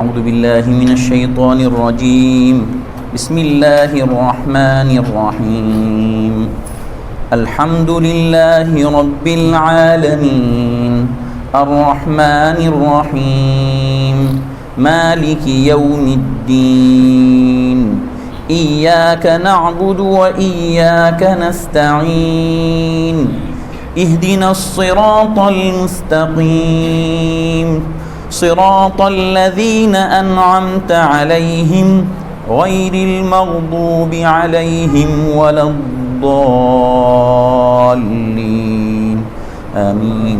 أعوذ بالله من الشيطان الرجيم بسم الله الرحمن الرحيم الحمد لله رب العالمين الرحمن الرحيم مالك يوم الدين إياك نعبد وإياك نستعين اهدنا الصراط المستقيم صراط الذين أنعمت عليهم غير المغضوب عليهم ولا الضالين آمين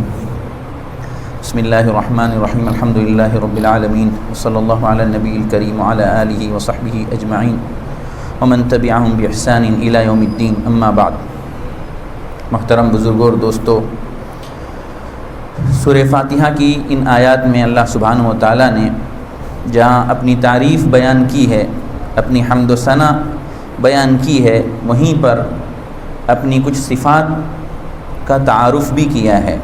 بسم الله الرحمن الرحيم الحمد لله رب العالمين وصلى الله على النبي الكريم وعلى آله وصحبه أجمعين ومن تبعهم بإحسان إلى يوم الدين أما بعد. محترم بزرگوں اور دوستو، سورہ فاتحہ کی ان آیات میں اللہ سبحانہ و تعالیٰ نے جہاں اپنی تعریف بیان کی ہے، اپنی حمد و ثنا بیان کی ہے، وہیں پر اپنی کچھ صفات کا تعارف بھی کیا ہے،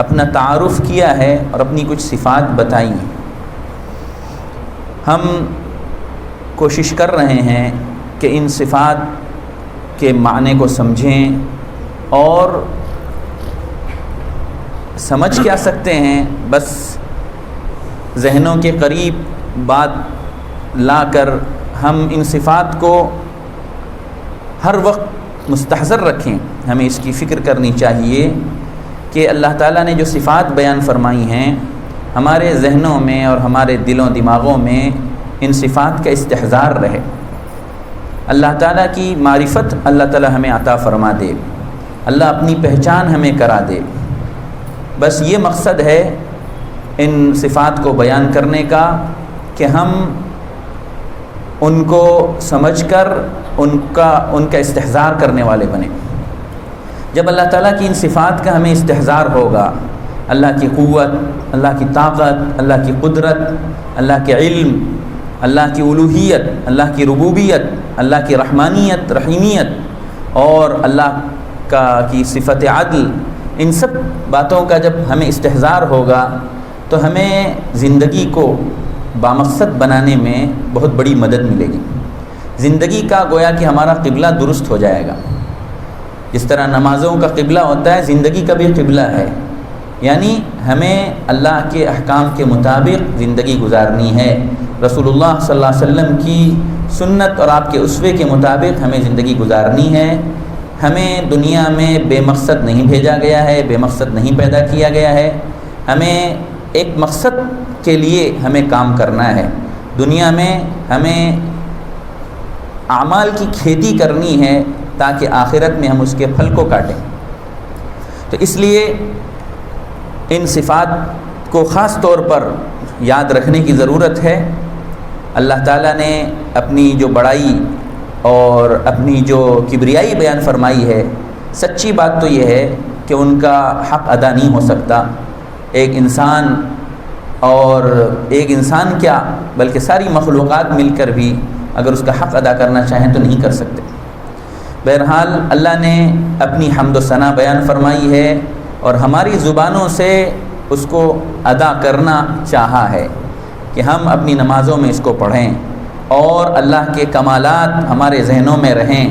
اپنا تعارف کیا ہے اور اپنی کچھ صفات بتائی ہیں. ہم کوشش کر رہے ہیں کہ ان صفات کے معنی کو سمجھیں، اور سمجھ کیا سکتے ہیں، بس ذہنوں کے قریب بات لا کر ہم ان صفات کو ہر وقت مستحضر رکھیں. ہمیں اس کی فکر کرنی چاہیے کہ اللہ تعالیٰ نے جو صفات بیان فرمائی ہیں، ہمارے ذہنوں میں اور ہمارے دلوں دماغوں میں ان صفات کا استحضار رہے. اللہ تعالیٰ کی معرفت اللہ تعالیٰ ہمیں عطا فرما دے، اللہ اپنی پہچان ہمیں کرا دے. بس یہ مقصد ہے ان صفات کو بیان کرنے کا کہ ہم ان کو سمجھ کر ان کا استحضار کرنے والے بنیں. جب اللہ تعالیٰ کی ان صفات کا ہمیں استحضار ہوگا، اللہ کی قوت، اللہ کی طاقت، اللہ کی قدرت، اللہ کے علم، اللہ کی الوہیت، اللہ کی ربوبیت، اللہ کی رحمانیت، رحیمیت، اور اللہ کی صفت عدل، ان سب باتوں کا جب ہمیں استحضار ہوگا تو ہمیں زندگی کو بامقصد بنانے میں بہت بڑی مدد ملے گی. زندگی کا گویا کہ ہمارا قبلہ درست ہو جائے گا. جس طرح نمازوں کا قبلہ ہوتا ہے، زندگی کا بھی قبلہ ہے. یعنی ہمیں اللہ کے احکام کے مطابق زندگی گزارنی ہے. رسول اللہ صلی اللہ علیہ وسلم کی سنت اور آپ کے اسوے کے مطابق ہمیں زندگی گزارنی ہے. ہمیں دنیا میں بے مقصد نہیں بھیجا گیا ہے، بے مقصد نہیں پیدا کیا گیا ہے. ہمیں ایک مقصد کے لیے ہمیں کام کرنا ہے. دنیا میں ہمیں اعمال کی کھیتی کرنی ہے تاکہ آخرت میں ہم اس کے پھل کو کاٹیں. تو اس لیے ان صفات کو خاص طور پر یاد رکھنے کی ضرورت ہے. اللہ تعالیٰ نے اپنی جو بڑائی اور اپنی جو کبریائی بیان فرمائی ہے، سچی بات تو یہ ہے کہ ان کا حق ادا نہیں ہو سکتا. ایک انسان کیا بلکہ ساری مخلوقات مل کر بھی اگر اس کا حق ادا کرنا چاہیں تو نہیں کر سکتے. بہرحال اللہ نے اپنی حمد و ثنا بیان فرمائی ہے اور ہماری زبانوں سے اس کو ادا کرنا چاہا ہے کہ ہم اپنی نمازوں میں اس کو پڑھیں اور اللہ کے کمالات ہمارے ذہنوں میں رہیں.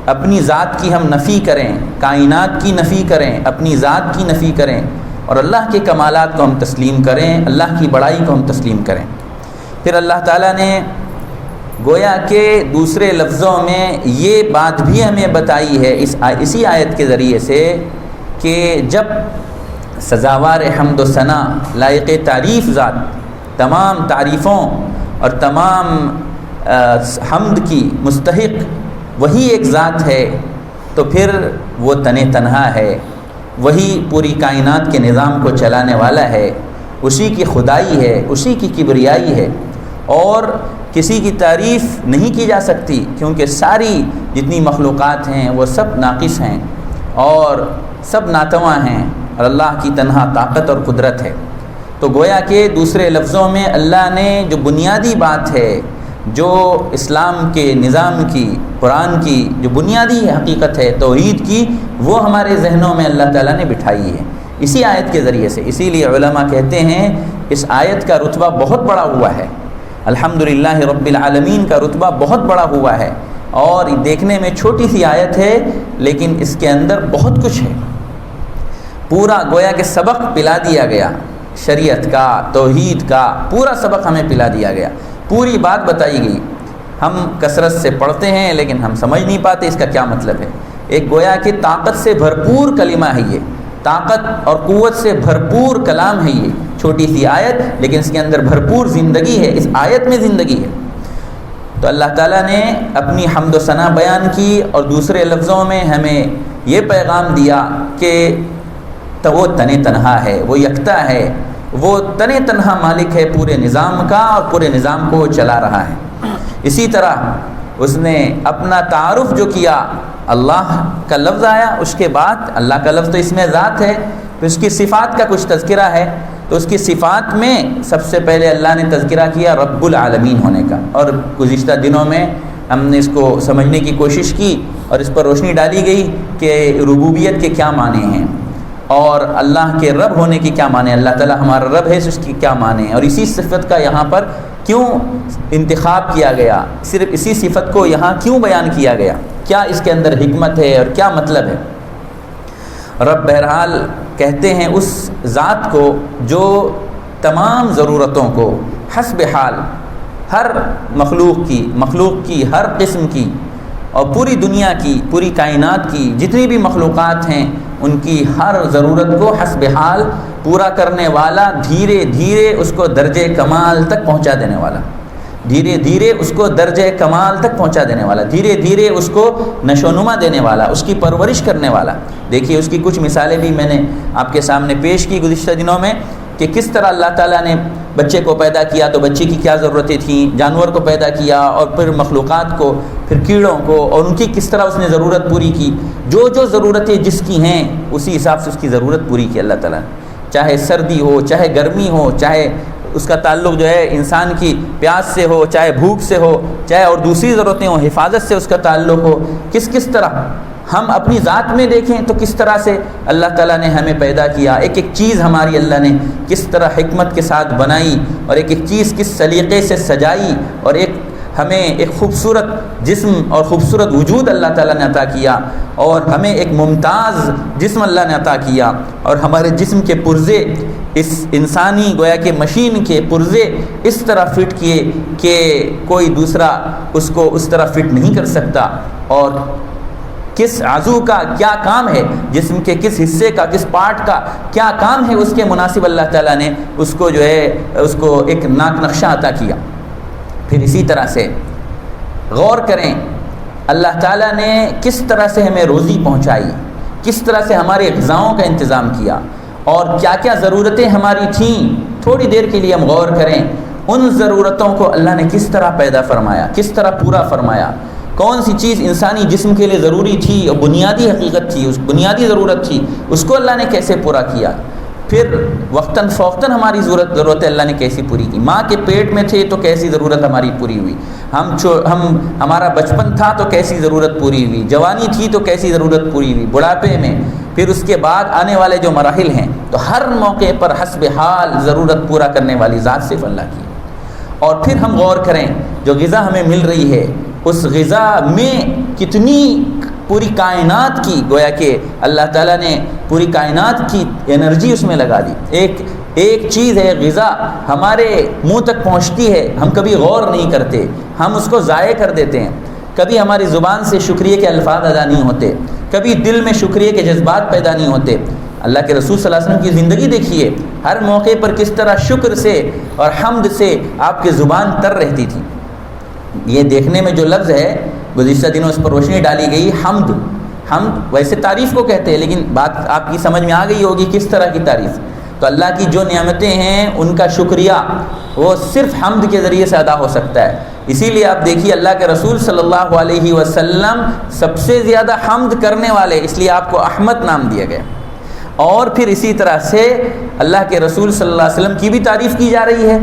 اپنی ذات کی ہم نفی کریں، کائنات کی نفی کریں، اپنی ذات کی نفی کریں، اور اللہ کے کمالات کو ہم تسلیم کریں، اللہ کی بڑائی کو ہم تسلیم کریں. پھر اللہ تعالیٰ نے گویا کہ دوسرے لفظوں میں یہ بات بھی ہمیں بتائی ہے اسی آیت کے ذریعے سے کہ جب سزاوار حمد و ثنا، لائق تعریف ذات، تمام تعریفوں اور تمام حمد کی مستحق وہی ایک ذات ہے، تو پھر وہ تنہا ہے، وہی پوری کائنات کے نظام کو چلانے والا ہے، اسی کی خدائی ہے، اسی کی کبریائی ہے، اور کسی کی تعریف نہیں کی جا سکتی کیونکہ ساری جتنی مخلوقات ہیں وہ سب ناقص ہیں اور سب ناتواں ہیں، اور اللہ کی تنہا طاقت اور قدرت ہے. تو گویا کہ دوسرے لفظوں میں اللہ نے جو بنیادی بات ہے، جو اسلام کے نظام کی، قرآن کی جو بنیادی حقیقت ہے توحید کی، وہ ہمارے ذہنوں میں اللہ تعالیٰ نے بٹھائی ہے اسی آیت کے ذریعے سے. اسی لیے علماء کہتے ہیں اس آیت کا رتبہ بہت بڑا ہوا ہے. الحمدللہ رب العالمین کا رتبہ بہت بڑا ہوا ہے، اور دیکھنے میں چھوٹی سی آیت ہے لیکن اس کے اندر بہت کچھ ہے. پورا گویا کہ سبق پلا دیا گیا، شریعت کا، توحید کا پورا سبق ہمیں پلا دیا گیا، پوری بات بتائی گئی. ہم کثرت سے پڑھتے ہیں لیکن ہم سمجھ نہیں پاتے اس کا کیا مطلب ہے. ایک گویا کہ طاقت سے بھرپور کلمہ ہے یہ، طاقت اور قوت سے بھرپور کلام ہے یہ چھوٹی سی آیت، لیکن اس کے اندر بھرپور زندگی ہے، اس آیت میں زندگی ہے. تو اللہ تعالیٰ نے اپنی حمد و ثنا بیان کی، اور دوسرے لفظوں میں ہمیں یہ پیغام دیا کہ تو وہ تن تنہا ہے، وہ یکتا ہے، وہ تن تنہا مالک ہے پورے نظام کا، اور پورے نظام کو چلا رہا ہے. اسی طرح اس نے اپنا تعارف جو کیا، اللہ کا لفظ آیا، اس کے بعد اللہ کا لفظ تو اس میں ذات ہے، پھر اس کی صفات کا کچھ تذکرہ ہے. تو اس کی صفات میں سب سے پہلے اللہ نے تذکرہ کیا رب العالمین ہونے کا. اور گزشتہ دنوں میں ہم نے اس کو سمجھنے کی کوشش کی اور اس پر روشنی ڈالی گئی کہ ربوبیت کے کیا معنی ہیں، اور اللہ کے رب ہونے کی کیا معنی ہے، اللہ تعالیٰ ہمارا رب ہے اس کی کیا معنی ہے، اور اسی صفت کا یہاں پر کیوں انتخاب کیا گیا، صرف اسی صفت کو یہاں کیوں بیان کیا گیا، کیا اس کے اندر حکمت ہے اور کیا مطلب ہے. رب بہرحال کہتے ہیں اس ذات کو جو تمام ضرورتوں کو حسب حال ہر مخلوق کی ہر قسم کی اور پوری دنیا کی، پوری کائنات کی جتنی بھی مخلوقات ہیں ان کی ہر ضرورت کو حسب حال پورا کرنے والا، دھیرے دھیرے اس کو درجہ کمال تک پہنچا دینے والا، دھیرے دھیرے اس کو درجہ کمال تک پہنچا دینے والا، دھیرے دھیرے اس کو نشو و نما دینے والا، اس کی پرورش کرنے والا. دیکھیے اس کی کچھ مثالیں بھی میں نے آپ کے سامنے پیش کی گزشتہ دنوں میں کہ کس طرح اللہ تعالیٰ نے بچے کو پیدا کیا تو بچے کی کیا ضرورتیں تھیں، جانور کو پیدا کیا اور پھر مخلوقات کو، پھر کیڑوں کو، اور ان کی کس طرح اس نے ضرورت پوری کی. جو جو ضرورتیں جس کی ہیں اسی حساب سے اس کی ضرورت پوری کی اللہ تعالیٰ نے. چاہے سردی ہو، چاہے گرمی ہو، چاہے اس کا تعلق جو ہے انسان کی پیاس سے ہو، چاہے بھوک سے ہو، چاہے اور دوسری ضرورتیں ہوں، حفاظت سے اس کا تعلق ہو. کس طرح ہم اپنی ذات میں دیکھیں تو کس طرح سے اللہ تعالیٰ نے ہمیں پیدا کیا، ایک ایک چیز ہماری اللہ نے کس طرح حکمت کے ساتھ بنائی، اور ایک ایک چیز کس سلیقے سے سجائی، اور ہمیں ایک خوبصورت جسم اور خوبصورت وجود اللہ تعالیٰ نے عطا کیا، اور ہمیں ایک ممتاز جسم اللہ نے عطا کیا، اور ہمارے جسم کے پرزے اس انسانی گویا کہ مشین کے پرزے اس طرح فٹ کیے کہ کوئی دوسرا اس کو اس طرح فٹ نہیں کر سکتا. اور کس عضو کا کیا کام ہے، جسم کے کس حصے کا، کس پارٹ کا کیا کام ہے، اس کے مناسب اللہ تعالیٰ نے اس کو جو ہے اس کو ایک ناک نقشہ عطا کیا. پھر اسی طرح سے غور کریں اللہ تعالیٰ نے کس طرح سے ہمیں روزی پہنچائی، کس طرح سے ہمارے غذاؤں کا انتظام کیا، اور کیا کیا ضرورتیں ہماری تھیں. تھوڑی دیر کے لیے ہم غور کریں ان ضرورتوں کو اللہ نے کس طرح پیدا فرمایا، کس طرح پورا فرمایا. کون سی چیز انسانی جسم کے لیے ضروری تھی اور بنیادی حقیقت تھی، اس بنیادی ضرورت تھی، اس کو اللہ نے کیسے پورا کیا. پھر وقتاً فوقتاً ہماری ضرورتیں اللہ نے کیسی پوری کی. ماں کے پیٹ میں تھے تو کیسی ضرورت ہماری پوری ہوئی، ہمارا بچپن تھا تو کیسی ضرورت پوری ہوئی، جوانی تھی تو کیسی ضرورت پوری ہوئی، بڑھاپے میں، پھر اس کے بعد آنے والے جو مراحل ہیں. تو ہر موقع پر حسب حال ضرورت پورا کرنے والی ذات صرف اللہ کی. اور پھر ہم غور کریں جو غذا ہمیں مل رہی ہے اس غذا میں کتنی پوری کائنات کی گویا کہ اللہ تعالیٰ نے پوری کائنات کی انرجی اس میں لگا دی. ایک چیز ہے غذا ہمارے منہ تک پہنچتی ہے، ہم کبھی غور نہیں کرتے، ہم اس کو ضائع کر دیتے ہیں. کبھی ہماری زبان سے شکریہ کے الفاظ ادا نہیں ہوتے، کبھی دل میں شکریہ کے جذبات پیدا نہیں ہوتے. اللہ کے رسول صلی اللہ علیہ وسلم کی زندگی دیکھیے، ہر موقع پر کس طرح شکر سے اور حمد سے آپ کی زبان تر رہتی تھی. یہ دیکھنے میں جو لفظ ہے گزشتہ دنوں اس پر روشنی ڈالی گئی، حمد ویسے تعریف کو کہتے ہیں، لیکن بات آپ کی سمجھ میں آ گئی ہوگی کس طرح کی تعریف. تو اللہ کی جو نعمتیں ہیں ان کا شکریہ وہ صرف حمد کے ذریعے سے ادا ہو سکتا ہے. اسی لیے آپ دیکھیے اللہ کے رسول صلی اللہ علیہ وسلم سب سے زیادہ حمد کرنے والے، اس لیے آپ کو احمد نام دیا گیا. اور پھر اسی طرح سے اللہ کے رسول صلی اللہ علیہ وسلم کی بھی تعریف کی جا رہی ہے،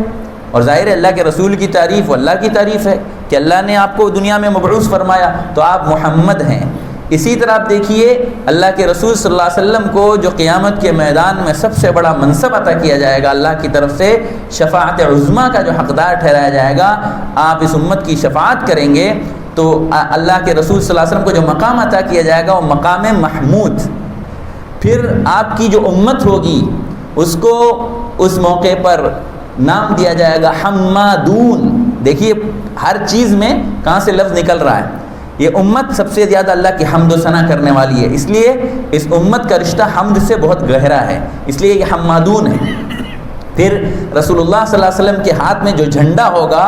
اور ظاہر ہے اللہ کے رسول کی تعریف اللہ کی تعریف ہے کہ اللہ نے آپ کو دنیا میں مبعوث فرمایا تو آپ محمد ہیں. اسی طرح آپ دیکھیے اللہ کے رسول صلی اللہ علیہ وسلم کو جو قیامت کے میدان میں سب سے بڑا منصب عطا کیا جائے گا، اللہ کی طرف سے شفاعت عظمیٰ کا جو حقدار ٹھہرایا جائے گا، آپ اس امت کی شفاعت کریں گے تو اللہ کے رسول صلی اللہ علیہ وسلم کو جو مقام عطا کیا جائے گا وہ مقام محمود. پھر آپ کی جو امت ہوگی اس کو اس موقع پر نام دیا جائے گا حمادون. دیکھیے ہر چیز میں کہاں سے لفظ نکل رہا ہے. یہ امت سب سے زیادہ اللہ کی حمد و ثنا کرنے والی ہے، اس لیے اس امت کا رشتہ حمد سے بہت گہرا ہے، اس لیے یہ حمادون ہے. پھر رسول اللہ صلی اللہ علیہ وسلم کے ہاتھ میں جو جھنڈا ہوگا،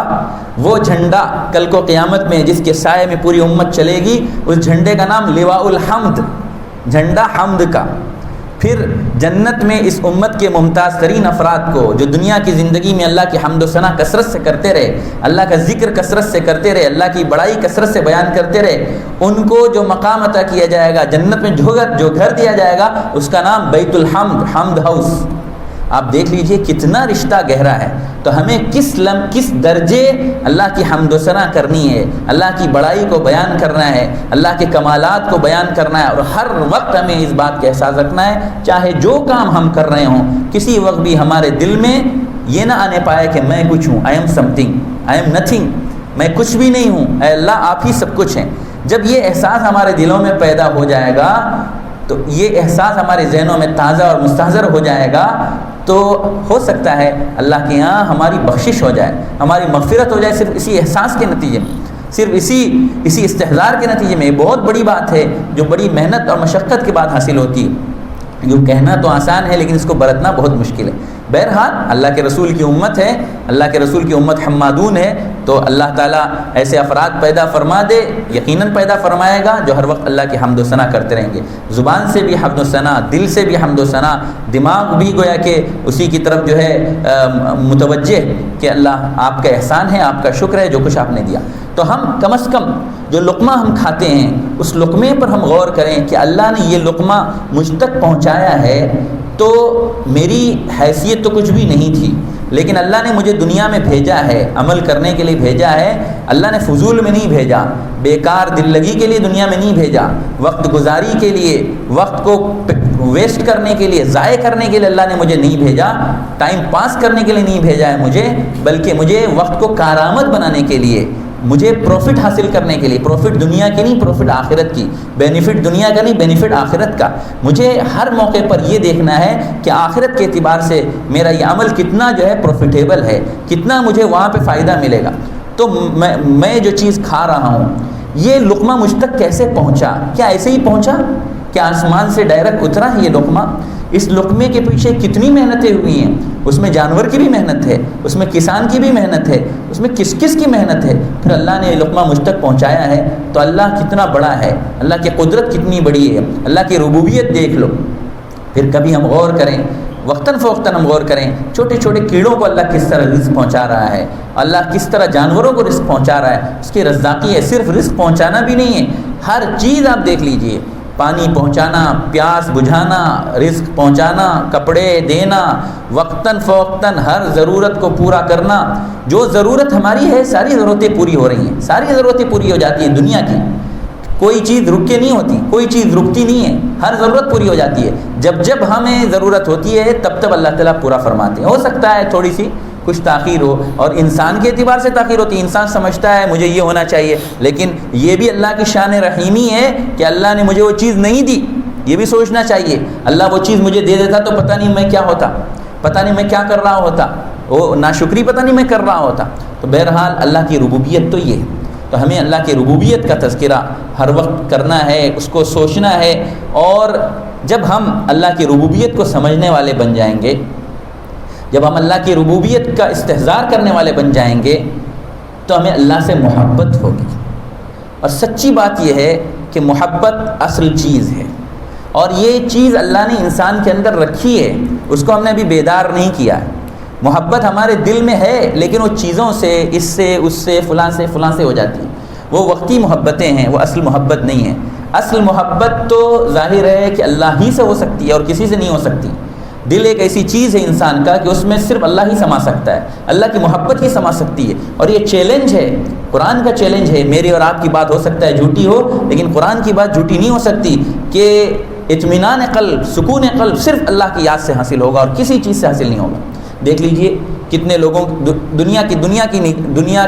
وہ جھنڈا کل کو قیامت میں جس کے سائے میں پوری امت چلے گی، اس جھنڈے کا نام لواء الحمد، جھنڈا حمد کا. پھر جنت میں اس امت کے ممتاز ترین افراد کو جو دنیا کی زندگی میں اللہ کی حمد و ثنا کثرت سے کرتے رہے، اللہ کا ذکر کثرت سے کرتے رہے، اللہ کی بڑائی کثرت سے بیان کرتے رہے، ان کو جو مقام عطا کیا جائے گا، جنت میں جو گھر دیا جائے گا، اس کا نام بیت الحمد، حمد ہاؤس. آپ دیکھ لیجئے کتنا رشتہ گہرا ہے. تو ہمیں کس درجے اللہ کی حمد و ثنا کرنی ہے، اللہ کی بڑائی کو بیان کرنا ہے، اللہ کے کمالات کو بیان کرنا ہے، اور ہر وقت ہمیں اس بات کا احساس رکھنا ہے، چاہے جو کام ہم کر رہے ہوں، کسی وقت بھی ہمارے دل میں یہ نہ آنے پائے کہ میں کچھ ہوں، I am some thing, I am nothing, میں کچھ بھی نہیں ہوں، اے اللہ آپ ہی سب کچھ ہیں. جب یہ احساس ہمارے دلوں میں پیدا ہو جائے گا، تو یہ احساس ہمارے ذہنوں میں تازہ اور مستحضر ہو جائے گا، تو ہو سکتا ہے اللہ کے یہاں ہماری بخشش ہو جائے، ہماری مغفرت ہو جائے، صرف اسی احساس کے نتیجے میں، صرف اسی استحضار کے نتیجے میں. یہ بہت بڑی بات ہے جو بڑی محنت اور مشقت کے بعد حاصل ہوتی ہے. جو کہنا تو آسان ہے لیکن اس کو برتنا بہت مشکل ہے. بہرحال اللہ کے رسول کی امت ہے، اللہ کے رسول کی امت حمادون ہے، تو اللہ تعالیٰ ایسے افراد پیدا فرما دے، یقیناً پیدا فرمائے گا جو ہر وقت اللہ کی حمد و ثنا کرتے رہیں گے. زبان سے بھی حمد و ثنا، دل سے بھی حمد و ثنا، دماغ بھی گویا کہ اسی کی طرف جو ہے متوجہ کہ اللہ آپ کا احسان ہے، آپ کا شکر ہے جو کچھ آپ نے دیا. تو ہم کم از کم جو لقمہ ہم کھاتے ہیں اس لقمے پر ہم غور کریں کہ اللہ نے یہ لقمہ مجھ تک پہنچایا ہے، تو میری حیثیت تو کچھ بھی نہیں تھی، لیکن اللہ نے مجھے دنیا میں بھیجا ہے، عمل کرنے کے لیے بھیجا ہے. اللہ نے فضول میں نہیں بھیجا، بیکار دل لگی کے لیے دنیا میں نہیں بھیجا، وقت گزاری کے لیے، وقت کو ویسٹ کرنے کے لیے، ضائع کرنے کے لیے اللہ نے مجھے نہیں بھیجا، ٹائم پاس کرنے کے لیے نہیں بھیجا ہے مجھے، بلکہ مجھے وقت کو کارآمد بنانے کے لیے، مجھے پروفٹ حاصل کرنے کے لیے. پروفٹ دنیا کی نہیں، پروفٹ آخرت کی. بینیفٹ دنیا کا نہیں، بینیفٹ آخرت کا. مجھے ہر موقع پر یہ دیکھنا ہے کہ آخرت کے اعتبار سے میرا یہ عمل کتنا جو ہے پروفیٹیبل ہے، کتنا مجھے وہاں پہ فائدہ ملے گا. تو میں جو چیز کھا رہا ہوں، یہ لقمہ مجھ تک کیسے پہنچا؟ کیا ایسے ہی پہنچا؟ کیا آسمان سے ڈائریکٹ اترا ہے یہ لقمہ؟ اس لقمے کے پیچھے کتنی محنتیں ہوئی ہیں، اس میں جانور کی بھی محنت ہے، اس میں کسان کی بھی محنت ہے، اس میں کس کی محنت ہے، پھر اللہ نے یہ لقمہ مجھ تک پہنچایا ہے. تو اللہ کتنا بڑا ہے، اللہ کی قدرت کتنی بڑی ہے، اللہ کی ربوبیت دیکھ لو. پھر کبھی ہم غور کریں، وقتاً فوقتاً ہم غور کریں، چھوٹے چھوٹے کیڑوں کو اللہ کس طرح رزق پہنچا رہا ہے، اللہ کس طرح جانوروں کو رزق پہنچا رہا ہے. اس کی رزاقی ہے، صرف رزق پہنچانا بھی نہیں ہے، ہر چیز آپ دیکھ لیجئے، پانی پہنچانا، پیاس بجھانا، رزق پہنچانا، کپڑے دینا، وقتاً فوقتاً ہر ضرورت کو پورا کرنا. جو ضرورت ہماری ہے ساری ضرورتیں پوری ہو رہی ہیں، ساری ضرورتیں پوری ہو جاتی ہیں دنیا کی. کوئی چیز رک کے نہیں ہوتی، کوئی چیز رکتی نہیں ہے، ہر ضرورت پوری ہو جاتی ہے. جب ہمیں ضرورت ہوتی ہے تب اللہ تعالیٰ پورا فرماتے ہیں. ہو سکتا ہے تھوڑی سی کچھ تاخیر ہو، اور انسان کے اعتبار سے تاخیر ہوتی ہے، انسان سمجھتا ہے مجھے یہ ہونا چاہیے، لیکن یہ بھی اللہ کی شان رحیمی ہے کہ اللہ نے مجھے وہ چیز نہیں دی. یہ بھی سوچنا چاہیے، اللہ وہ چیز مجھے دے دیتا تو پتہ نہیں میں کیا ہوتا، پتہ نہیں میں کیا کر رہا ہوتا، وہ ناشکری پتہ نہیں میں کر رہا ہوتا. تو بہرحال اللہ کی ربوبیت تو یہ ہے. تو ہمیں اللہ کی ربوبیت کا تذکرہ ہر وقت کرنا ہے، اس کو سوچنا ہے. اور جب ہم اللہ کی ربوبیت کو سمجھنے والے بن جائیں گے، جب ہم اللہ کی ربوبیت کا استحضار کرنے والے بن جائیں گے، تو ہمیں اللہ سے محبت ہوگی. اور سچی بات یہ ہے کہ محبت اصل چیز ہے، اور یہ چیز اللہ نے انسان کے اندر رکھی ہے، اس کو ہم نے ابھی بیدار نہیں کیا ہے. محبت ہمارے دل میں ہے، لیکن وہ چیزوں سے، اس سے فلاں سے ہو جاتی ہے. وہ وقتی محبتیں ہیں، وہ اصل محبت نہیں ہے. اصل محبت تو ظاہر ہے کہ اللہ ہی سے ہو سکتی ہے اور کسی سے نہیں ہو سکتی. دل ایک ایسی چیز ہے انسان کا کہ اس میں صرف اللہ ہی سما سکتا ہے، اللہ کی محبت ہی سما سکتی ہے. اور یہ چیلنج ہے، قرآن کا چیلنج ہے. میری اور آپ کی بات ہو سکتا ہے جھوٹی ہو، لیکن قرآن کی بات جھوٹی نہیں ہو سکتی کہ اطمینان قلب، سکون قلب صرف اللہ کی یاد سے حاصل ہوگا اور کسی چیز سے حاصل نہیں ہوگا. دیکھ لیجئے کتنے لوگوں دنیا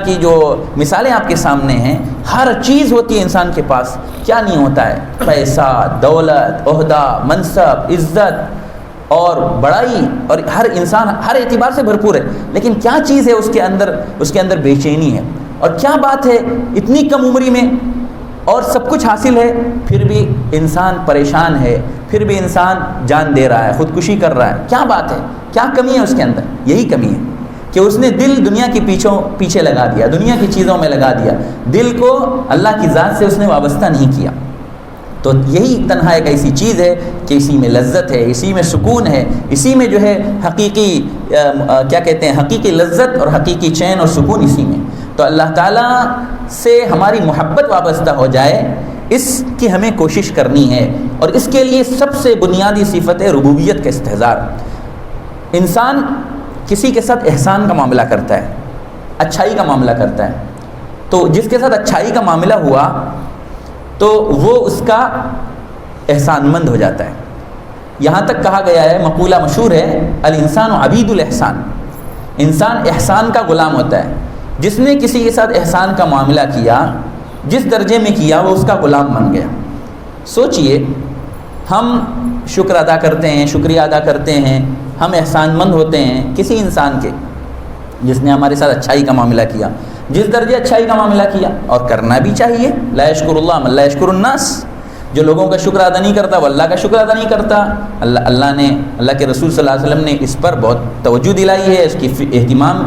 کی جو مثالیں آپ کے سامنے ہیں، ہر چیز ہوتی ہے انسان کے پاس، کیا نہیں ہوتا ہے؟ پیسہ، دولت، عہدہ، منصب، عزت اور بڑائی، اور ہر انسان ہر اعتبار سے بھرپور ہے. لیکن کیا چیز ہے اس کے اندر بے چینی ہے. اور کیا بات ہے اتنی کم عمری میں اور سب کچھ حاصل ہے، پھر بھی انسان پریشان ہے، پھر بھی انسان جان دے رہا ہے، خودکشی کر رہا ہے. کیا بات ہے؟ کیا کمی ہے اس کے اندر؟ یہی کمی ہے کہ اس نے دل دنیا کی پیچھے لگا دیا، دنیا کی چیزوں میں لگا دیا، دل کو اللہ کی ذات سے اس نے وابستہ نہیں کیا. تو یہی تنہا ایک ایسی چیز ہے کہ اسی میں لذت ہے، اسی میں سکون ہے، اسی میں جو ہے حقیقی کیا کہتے ہیں، حقیقی لذت اور حقیقی چین اور سکون اسی میں. تو اللہ تعالیٰ سے ہماری محبت وابستہ ہو جائے، اس کی ہمیں کوشش کرنی ہے. اور اس کے لیے سب سے بنیادی صفت ہے ربوبیت کا استحضار. انسان کسی کے ساتھ احسان کا معاملہ کرتا ہے، اچھائی کا معاملہ کرتا ہے، تو جس کے ساتھ اچھائی کا معاملہ ہوا تو وہ اس کا احسان مند ہو جاتا ہے. یہاں تک کہا گیا ہے، مقولہ مشہور ہے، الانسان عبید الاحسان. انسان احسان کا غلام ہوتا ہے. جس نے کسی کے ساتھ احسان کا معاملہ کیا، جس درجے میں کیا، وہ اس کا غلام بن گیا. سوچئے، ہم شکر ادا کرتے ہیں، شکریہ ادا کرتے ہیں، ہم احسان مند ہوتے ہیں کسی انسان کے جس نے ہمارے ساتھ اچھائی کا معاملہ کیا، جس درجے اچھائی کا معاملہ کیا. اور کرنا بھی چاہیے. لا یشکر اللہ من لا یشکر الناس. جو لوگوں کا شکر ادا نہیں کرتا وہ اللہ کا شکر ادا نہیں کرتا. اللہ کے رسول صلی اللہ علیہ وسلم نے اس پر بہت توجہ دلائی ہے، اس کی اہتمام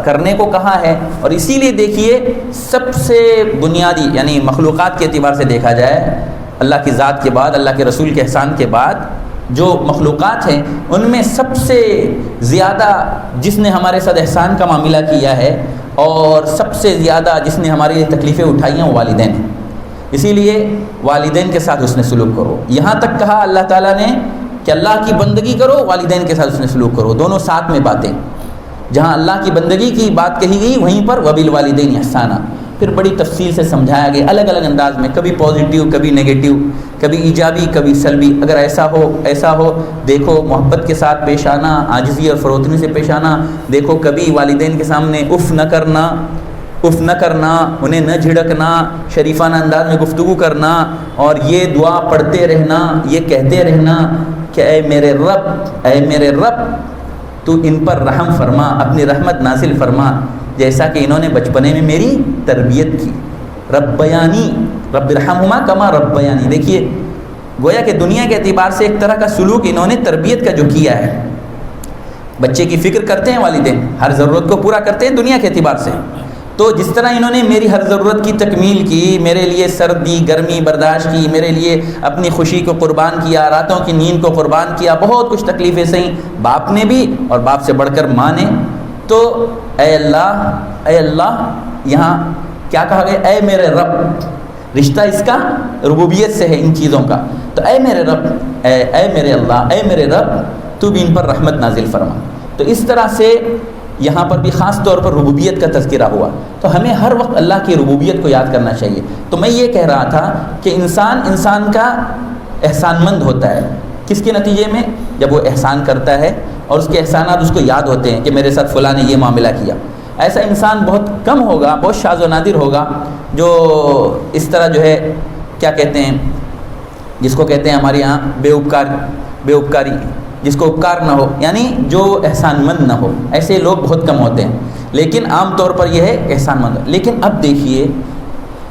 کرنے کو کہا ہے. اور اسی لیے دیکھیے، سب سے بنیادی یعنی مخلوقات کے اعتبار سے دیکھا جائے، اللہ کی ذات کے بعد، اللہ کے رسول کے احسان کے بعد جو مخلوقات ہیں، ان میں سب سے زیادہ جس نے ہمارے ساتھ احسان کا معاملہ کیا ہے اور سب سے زیادہ جس نے ہمارے لیے تکلیفیں اٹھائی ہیں، وہ والدین ہیں. اسی لیے والدین کے ساتھ حسن سلوک کرو. یہاں تک کہا اللہ تعالیٰ نے کہ اللہ کی بندگی کرو، والدین کے ساتھ حسن سلوک کرو. دونوں ساتھ میں باتیں. جہاں اللہ کی بندگی کی بات کہی گئی، وہیں پر وبالوالدین احسانا. پھر بڑی تفصیل سے سمجھایا گیا، الگ الگ انداز میں، کبھی پازیٹیو، کبھی نیگیٹو، کبھی ایجابی، کبھی سلبی. اگر ایسا ہو دیکھو محبت کے ساتھ پیش آنا، عاجزی اور فروتنی سے پیش آنا. دیکھو کبھی والدین کے سامنے اف نہ کرنا، انہیں نہ جھڑکنا، شریفانہ انداز میں گفتگو کرنا، اور یہ دعا پڑھتے رہنا، یہ کہتے رہنا کہ اے میرے رب تو ان پر رحم فرما، اپنی رحمت نازل فرما، جیسا کہ انہوں نے بچپنے میں میری تربیت کی. ربیانی، رب ارحمہما کما ربیانی. دیکھیے، گویا کہ دنیا کے اعتبار سے ایک طرح کا سلوک انہوں نے تربیت کا جو کیا ہے. بچے کی فکر کرتے ہیں والدین، ہر ضرورت کو پورا کرتے ہیں دنیا کے اعتبار سے. تو جس طرح انہوں نے میری ہر ضرورت کی تکمیل کی، میرے لیے سردی گرمی برداشت کی، میرے لیے اپنی خوشی کو قربان کیا، راتوں کی نیند کو قربان کیا، بہت کچھ تکلیفیں سہیں باپ نے بھی، اور باپ سے بڑھ کر ماں نے. تو اے اللہ، یہاں کیا کہا گیا؟ اے میرے رب. رشتہ اس کا ربوبیت سے ہے، ان چیزوں کا. تو اے میرے رب، اے میرے اللہ، اے میرے رب تو بھی ان پر رحمت نازل فرما. تو اس طرح سے یہاں پر بھی خاص طور پر ربوبیت کا تذکرہ ہوا. تو ہمیں ہر وقت اللہ کی ربوبیت کو یاد کرنا چاہیے. تو میں یہ کہہ رہا تھا کہ انسان کا احسان مند ہوتا ہے. کس کے نتیجے میں؟ جب وہ احسان کرتا ہے اور اس کے احسانات اس کو یاد ہوتے ہیں کہ میرے ساتھ فلاں نے یہ معاملہ کیا. ایسا انسان بہت کم ہوگا، بہت شاذ و نادر ہوگا جو اس طرح جو ہے کیا کہتے ہیں، جس کو کہتے ہیں ہمارے یہاں بے اپکاری، جس کو اپکار نہ ہو، یعنی جو احسان مند نہ ہو. ایسے لوگ بہت کم ہوتے ہیں، لیکن عام طور پر یہ ہے احسان مند. لیکن اب دیکھیے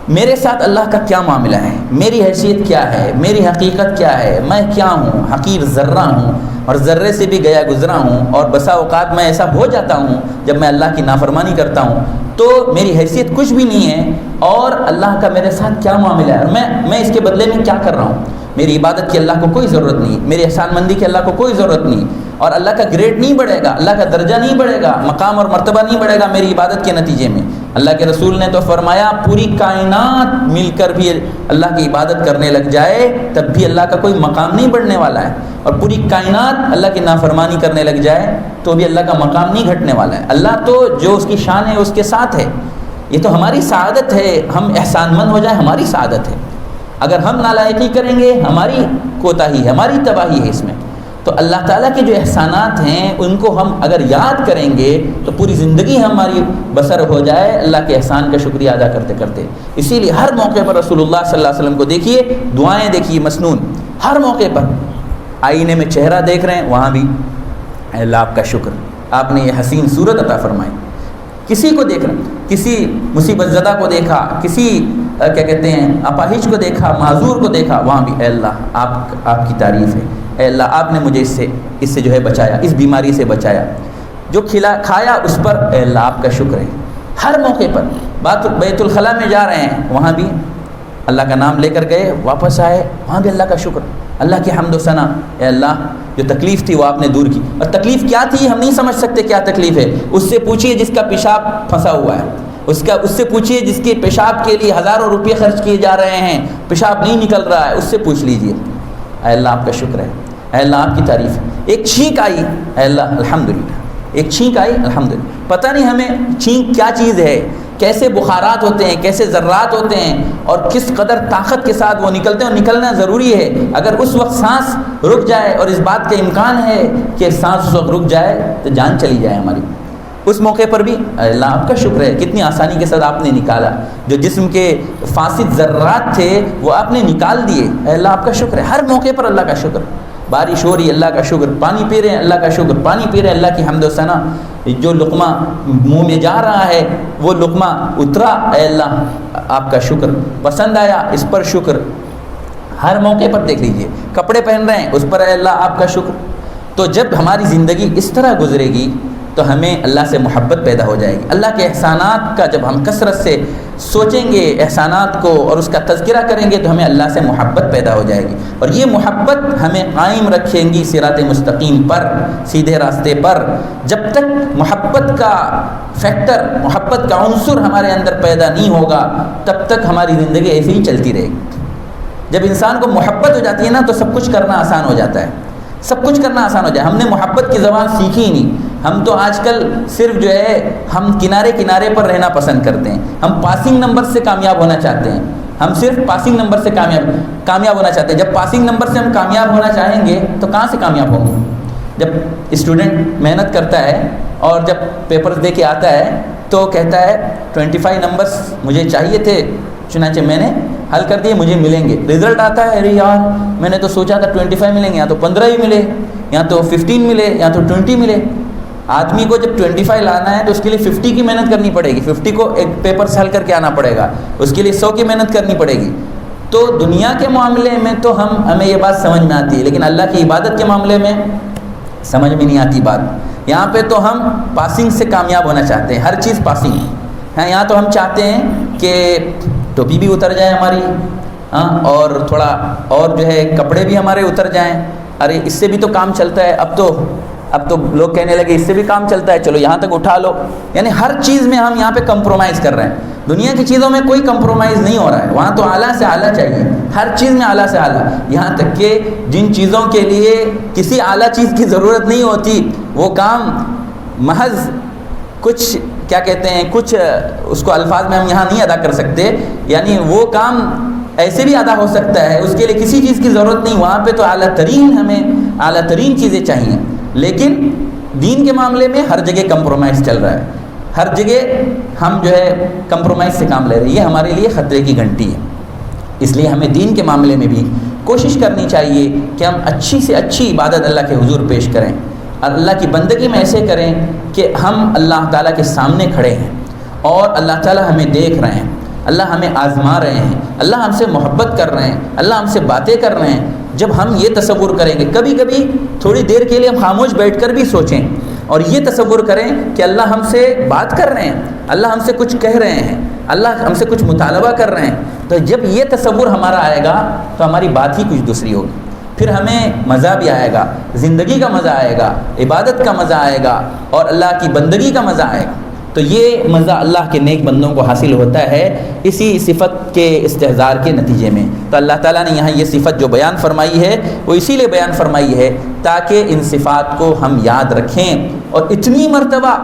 میرے ساتھ اللہ کا کیا معاملہ ہے، میری حیثیت کیا ہے، میری حقیقت کیا ہے، میں کیا ہوں، حقیر ذرہ ہوں، اور ذرے سے بھی گیا گزرا ہوں. اور بسا اوقات میں ایسا ہو جاتا ہوں جب میں اللہ کی نافرمانی کرتا ہوں تو میری حیثیت کچھ بھی نہیں ہے، اور اللہ کا میرے ساتھ کیا معاملہ ہے، اور میں اس کے بدلے میں کیا کر رہا ہوں. میری عبادت کی اللہ کو کوئی ضرورت نہیں، میری احسان مندی کی اللہ کو کوئی ضرورت نہیں. اور اللہ کا گریڈ نہیں بڑھے گا، اللہ کا درجہ نہیں بڑھے گا، مقام اور مرتبہ نہیں بڑھے گا میری عبادت کے نتیجے میں۔ اللہ کے رسول نے تو فرمایا پوری کائنات مل کر بھی اللہ کی عبادت کرنے لگ جائے تب بھی اللہ کا کوئی مقام نہیں بڑھنے والا ہے، اور پوری کائنات اللہ کی نافرمانی کرنے لگ جائے تو بھی اللہ کا مقام نہیں گھٹنے والا ہے۔ اللہ تو جو اس کی شان ہے اس کے ساتھ ہے، یہ تو ہماری سعادت ہے، ہم احسان مند ہو جائیں ہماری سعادت ہے۔ اگر ہم نالائقی کریں گے ہماری کوتاہی ہے، ہماری تباہی ہے اس میں۔ تو اللہ تعالیٰ کے جو احسانات ہیں ان کو ہم اگر یاد کریں گے تو پوری زندگی ہماری بسر ہو جائے اللہ کے احسان کا شکریہ ادا کرتے کرتے۔ اسی لیے ہر موقع پر رسول اللہ صلی اللہ علیہ وسلم کو دیکھیے، دعائیں دیکھیے مسنون، ہر موقع پر آئینے میں چہرہ دیکھ رہے ہیں وہاں بھی اے اللہ آپ کا شکر، آپ نے یہ حسین صورت عطا فرمائی۔ کسی کو دیکھ رہا، کسی مصیبت زدہ کو دیکھا، کسی کیا کہتے ہیں اپاہج کو دیکھا، معذور کو دیکھا، وہاں بھی اے اللہ آپ کی تعریف ہے، اے اللہ آپ نے مجھے اس سے جو ہے بچایا، اس بیماری سے بچایا، جو کھایا اس پر اے اللہ آپ کا شکر ہے۔ ہر موقع پر بیت الخلاء میں جا رہے ہیں وہاں بھی اللہ کا نام لے کر گئے، واپس آئے وہاں بھی اللہ کا شکر، اللہ کی حمد و ثنا، اے اللہ جو تکلیف تھی وہ آپ نے دور کی۔ اور تکلیف کیا تھی ہم نہیں سمجھ سکتے کیا تکلیف ہے، اس سے پوچھیے جس کا پیشاب پھنسا ہوا ہے، اس سے پوچھیے جس کے پیشاب کے لیے ہزاروں روپے خرچ کیے جا رہے ہیں، پیشاب نہیں نکل رہا ہے، اس سے پوچھ لیجئے اے اللہ آپ کا شکر ہے، اے اللہ آپ کی تعریف ہے۔ ایک چھینک آئی اے اللہ الحمدللہ، ایک چھینک آئی الحمدللہ۔ پتہ نہیں ہمیں چھینک کیا چیز ہے، کیسے بخارات ہوتے ہیں، کیسے ذرات ہوتے ہیں، اور کس قدر طاقت کے ساتھ وہ نکلتے ہیں، اور نکلنا ضروری ہے۔ اگر اس وقت سانس رک جائے، اور اس بات کا امکان ہے کہ سانس اس وقت رک جائے تو جان چلی جائے ہماری، اس موقع پر بھی اللہ آپ کا شکر ہے، کتنی آسانی کے ساتھ آپ نے نکالا، جو جسم کے فاسد ذرات تھے وہ آپ نے نکال دیے، اللہ آپ کا شکر ہے۔ ہر موقع پر اللہ کا شکر، بارش ہو رہی ہے اللہ کا شکر، پانی پی رہے ہیں اللہ کا شکر، پانی پی رہے ہیں اللہ کی حمد و ثنا، جو لقمہ منہ میں جا رہا ہے وہ لقمہ اترا اے اللہ آپ کا شکر، پسند آیا اس پر شکر۔ ہر موقع پر دیکھ لیجئے، کپڑے پہن رہے ہیں اس پر اے اللہ آپ کا شکر۔ تو جب ہماری زندگی اس طرح گزرے گی تو ہمیں اللہ سے محبت پیدا ہو جائے گی۔ اللہ کے احسانات کا جب ہم کثرت سے سوچیں گے، احسانات کو اور اس کا تذکرہ کریں گے تو ہمیں اللہ سے محبت پیدا ہو جائے گی، اور یہ محبت ہمیں قائم رکھیں گی صراط مستقیم پر، سیدھے راستے پر۔ جب تک محبت کا فیکٹر، محبت کا عنصر ہمارے اندر پیدا نہیں ہوگا تب تک ہماری زندگی ایسے ہی چلتی رہے گی۔ جب انسان کو محبت ہو جاتی ہے نا تو سب کچھ کرنا آسان ہو جاتا ہے، سب کچھ کرنا آسان ہو جائے۔ ہم نے محبت کی زبان سیکھی ہی نہیں، ہم تو آج کل صرف جو ہے ہم کنارے کنارے پر رہنا پسند کرتے ہیں، ہم پاسنگ نمبر سے کامیاب ہونا چاہتے ہیں، ہم صرف پاسنگ نمبر سے کامیاب ہونا چاہتے ہیں۔ جب پاسنگ نمبر سے ہم کامیاب ہونا چاہیں گے تو کہاں سے کامیاب ہوں گے؟ جب اسٹوڈنٹ محنت کرتا ہے اور جب پیپرز دے کے آتا ہے تو کہتا ہے 25 نمبرز مجھے چاہیے تھے، چنانچہ میں نے حل کر دیے، مجھے ملیں گے۔ رزلٹ آتا ہے ارے یار میں نے تو سوچا تھا 25 ملیں گے، یا تو 15 ہی ملے، یا تو 15 ملے، یا تو 20 ملے۔ آدمی کو جب 25 لانا ہے تو اس کے لیے 50 کی محنت کرنی پڑے گی، 50 کو ایک پیپر سے حل کر کے آنا پڑے گا، اس کے لیے 100 کی محنت کرنی پڑے گی۔ تو دنیا کے معاملے میں تو ہمیں یہ بات سمجھ میں آتی ہے، لیکن اللہ کی عبادت کے معاملے میں سمجھ میں نہیں آتی بات۔ یہاں پہ تو ہم پاسنگ سے کامیاب ہونا چاہتے ہیں، ہر چیز پاسنگ ہے۔ یہاں تو ہم چاہتے ہیں کہ ٹوپی بھی اتر جائے ہماری، اور تھوڑا اور جو ہے کپڑے بھی ہمارے اتر جائیں، ارے اس سے بھی تو کام چلتا ہے، اب تو لوگ کہنے لگے اس سے بھی کام چلتا ہے، چلو یہاں تک اٹھا لو۔ یعنی ہر چیز میں ہم یہاں پہ کمپرومائز کر رہے ہیں، دنیا کی چیزوں میں کوئی کمپرومائز نہیں ہو رہا ہے، وہاں تو اعلیٰ سے اعلیٰ چاہیے، ہر چیز میں اعلیٰ سے اعلیٰ، یہاں تک کہ جن چیزوں کے لیے کسی اعلیٰ چیز کی ضرورت نہیں ہوتی وہ کام محض کچھ کیا کہتے ہیں، کچھ اس کو الفاظ میں ہم یہاں نہیں ادا کر سکتے، یعنی وہ کام ایسے بھی ادا ہو سکتا ہے، اس کے لیے کسی چیز کی ضرورت نہیں، وہاں پہ تو اعلیٰ ترین ہمیں اعلیٰ ترین چیزیں چاہیے۔ لیکن دین کے معاملے میں ہر جگہ کمپرومائز چل رہا ہے، ہر جگہ ہم جو ہے کمپرومائز سے کام لے رہے ہیں، یہ ہمارے لیے خطرے کی گھنٹی ہے۔ اس لیے ہمیں دین کے معاملے میں بھی کوشش کرنی چاہیے کہ ہم اچھی سے اچھی عبادت اللہ کے حضور پیش کریں، اور اللہ کی بندگی میں ایسے کریں کہ ہم اللہ تعالیٰ کے سامنے کھڑے ہیں اور اللہ تعالیٰ ہمیں دیکھ رہے ہیں، اللہ ہمیں آزما رہے ہیں، اللہ ہم سے محبت کر رہے ہیں، اللہ ہم سے باتیں کر رہے ہیں۔ جب ہم یہ تصور کریں گے، کبھی کبھی تھوڑی دیر کے لیے ہم خاموش بیٹھ کر بھی سوچیں اور یہ تصور کریں کہ اللہ ہم سے بات کر رہے ہیں، اللہ ہم سے کچھ کہہ رہے ہیں، اللہ ہم سے کچھ مطالبہ کر رہے ہیں، تو جب یہ تصور ہمارا آئے گا تو ہماری بات ہی کچھ دوسری ہوگی، پھر ہمیں مزہ بھی آئے گا، زندگی کا مزہ آئے گا، عبادت کا مزہ آئے گا، اور اللہ کی بندگی کا مزہ آئے گا۔ تو یہ مزہ اللہ کے نیک بندوں کو حاصل ہوتا ہے اسی صفت کے استحضار کے نتیجے میں۔ تو اللہ تعالیٰ نے یہاں یہ صفت جو بیان فرمائی ہے وہ اسی لیے بیان فرمائی ہے تاکہ ان صفات کو ہم یاد رکھیں، اور اتنی مرتبہ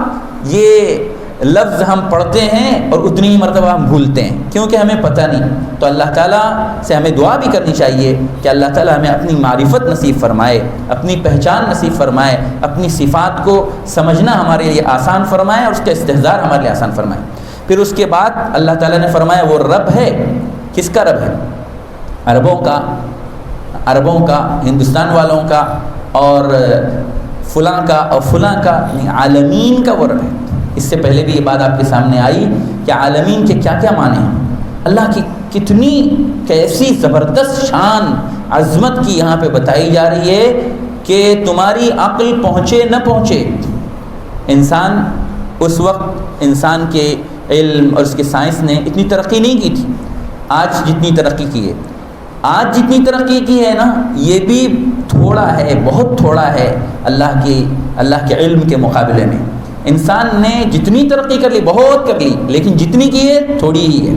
یہ لفظ ہم پڑھتے ہیں اور اتنی ہی مرتبہ ہم بھولتے ہیں کیونکہ ہمیں پتہ نہیں۔ تو اللہ تعالیٰ سے ہمیں دعا بھی کرنی چاہیے کہ اللہ تعالیٰ ہمیں اپنی معرفت نصیب فرمائے، اپنی پہچان نصیب فرمائے، اپنی صفات کو سمجھنا ہمارے لیے آسان فرمائے اور اس کا استحضار ہمارے لیے آسان فرمائے۔ پھر اس کے بعد اللہ تعالیٰ نے فرمایا وہ رب ہے۔ کس کا رب ہے؟ عربوں کا، ہندوستان والوں کا، اور فلاں کا اور فلاں کا، یعنی عالمین کا وہ رب ہے۔ اس سے پہلے بھی یہ بات آپ کے سامنے آئی کہ عالمین کے کیا کیا معنی ہیں، اللہ کی کتنی کیسی زبردست شان عظمت کی یہاں پہ بتائی جا رہی ہے کہ تمہاری عقل پہنچے نہ پہنچے۔ انسان اس وقت، انسان کے علم اور اس کے سائنس نے اتنی ترقی نہیں کی تھی آج جتنی ترقی کی ہے۔ آج جتنی ترقی کی ہے نا، یہ بھی تھوڑا ہے، بہت تھوڑا ہے اللہ کے علم کے مقابلے میں۔ انسان نے جتنی ترقی کر لی بہت کر لی، لیکن جتنی کی ہے تھوڑی ہی ہے،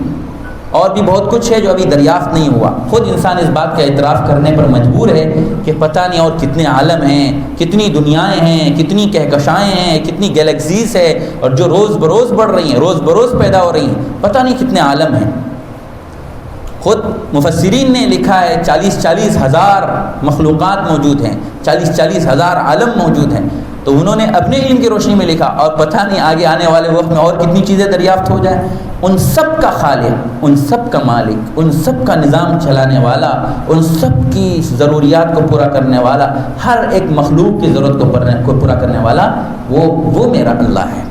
اور بھی بہت کچھ ہے جو ابھی دریافت نہیں ہوا۔ خود انسان اس بات کا اعتراف کرنے پر مجبور ہے کہ پتہ نہیں اور کتنے عالم ہیں، کتنی دنیایں ہیں، کتنی کہکشائیں ہیں، کتنی گیلیکسیز ہے، اور جو روز بروز بڑھ رہی ہیں، روز بروز پیدا ہو رہی ہیں، پتہ نہیں کتنے عالم ہیں۔ خود مفسرین نے لکھا ہے 40 ہزار مخلوقات موجود ہیں، 40 ہزار عالم موجود ہیں۔ تو انہوں نے اپنے علم کی روشنی میں لکھا، اور پتہ نہیں آگے آنے والے وقت میں اور کتنی چیزیں دریافت ہو جائیں۔ ان سب کا خالق، ان سب کا مالک، ان سب کا نظام چلانے والا، ان سب کی ضروریات کو پورا کرنے والا، ہر ایک مخلوق کی ضرورت کو پورا کرنے والا وہ میرا اللہ ہے۔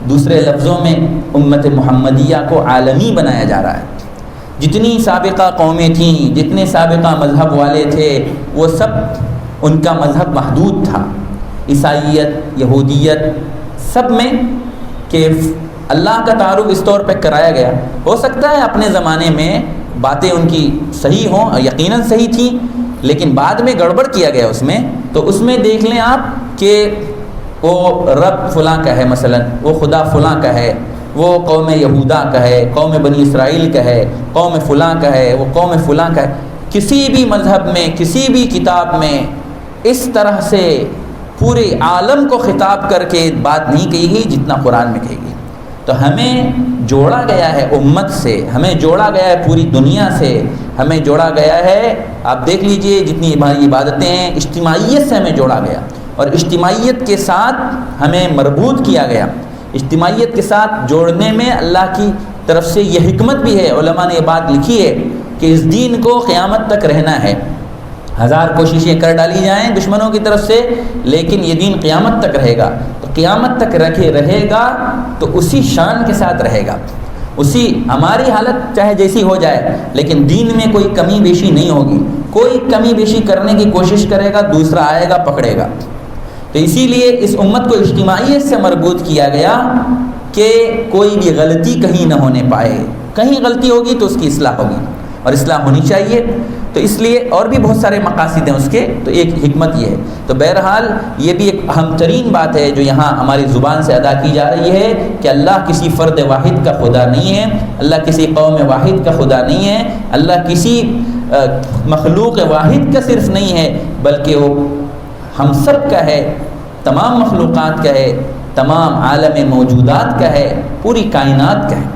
دوسرے لفظوں میں امت محمدیہ کو عالمی بنایا جا رہا ہے۔ جتنی سابقہ قومیں تھیں، جتنے سابقہ مذہب والے تھے، وہ سب ان کا مذہب محدود تھا، عیسائیت، یہودیت، سب میں کہ اللہ کا تعارف اس طور پہ کرایا گیا۔ ہو سکتا ہے اپنے زمانے میں باتیں ان کی صحیح ہوں، اور یقیناً صحیح تھیں، لیکن بعد میں گڑبڑ کیا گیا اس میں۔ تو اس میں دیکھ لیں آپ کہ وہ رب فلاں کا ہے، مثلا وہ خدا فلاں کا ہے، وہ قوم یہودا کا ہے، قوم بنی اسرائیل کا ہے، قوم فلاں کا ہے، وہ قوم فلاں کا ہے۔ کسی بھی مذہب میں، کسی بھی کتاب میں اس طرح سے پورے عالم کو خطاب کر کے بات نہیں کہی گئی جتنا قرآن میں کہی گئی۔ تو ہمیں جوڑا گیا ہے امت سے، ہمیں جوڑا گیا ہے پوری دنیا سے، ہمیں جوڑا گیا ہے، آپ دیکھ لیجئے جتنی ہماری عبادتیں ہیں، اجتماعیت سے ہمیں جوڑا گیا، اور اجتماعیت کے ساتھ ہمیں مربوط کیا گیا۔ اجتماعیت کے ساتھ جوڑنے میں اللہ کی طرف سے یہ حکمت بھی ہے، علماء نے یہ بات لکھی ہے کہ اس دین کو قیامت تک رہنا ہے۔ ہزار کوششیں کر ڈالی جائیں دشمنوں کی طرف سے، لیکن یہ دین قیامت تک رہے گا۔ تو قیامت تک رہے گا تو اسی شان کے ساتھ رہے گا، اسی ہماری حالت چاہے جیسی ہو جائے، لیکن دین میں کوئی کمی بیشی نہیں ہوگی۔ کوئی کمی بیشی کرنے کی کوشش کرے گا، دوسرا آئے گا پکڑے گا۔ تو اسی لیے اس امت کو اجتماعیت سے مربوط کیا گیا کہ کوئی بھی غلطی کہیں نہ ہونے پائے، کہیں غلطی ہوگی تو اس کی اصلاح ہوگی، اور اصلاح ہونی چاہیے۔ تو اس لیے اور بھی بہت سارے مقاصد ہیں اس کے، تو ایک حکمت یہ ہے۔ تو بہرحال یہ بھی ایک اہم ترین بات ہے جو یہاں ہماری زبان سے ادا کی جا رہی ہے کہ اللہ کسی فرد واحد کا خدا نہیں ہے، اللہ کسی قوم واحد کا خدا نہیں ہے، اللہ کسی مخلوق واحد کا صرف نہیں ہے، بلکہ وہ ہم سب کا ہے، تمام مخلوقات کا ہے، تمام عالم موجودات کا ہے، پوری کائنات کا ہے۔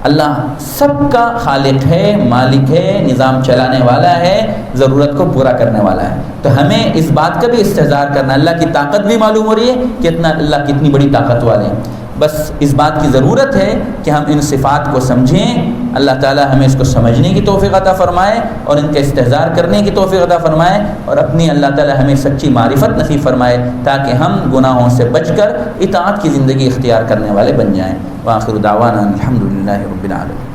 اللہ سب کا خالق ہے، مالک ہے، نظام چلانے والا ہے، ضرورت کو پورا کرنے والا ہے۔ تو ہمیں اس بات کا بھی استحضار کرنا، اللہ کی طاقت بھی معلوم ہو رہی ہے کہ اللہ کتنی بڑی طاقت والے ہیں۔ بس اس بات کی ضرورت ہے کہ ہم ان صفات کو سمجھیں، اللہ تعالی ہمیں اس کو سمجھنے کی توفیق عطا فرمائے اور ان کا استحضار کرنے کی توفیق عطا فرمائے، اور اپنی اللہ تعالی ہمیں سچی معرفت نصیب فرمائے تاکہ ہم گناہوں سے بچ کر اطاعت کی زندگی اختیار کرنے والے بن جائیں۔ وآخر دعوانا الحمدللہ رب العالمین۔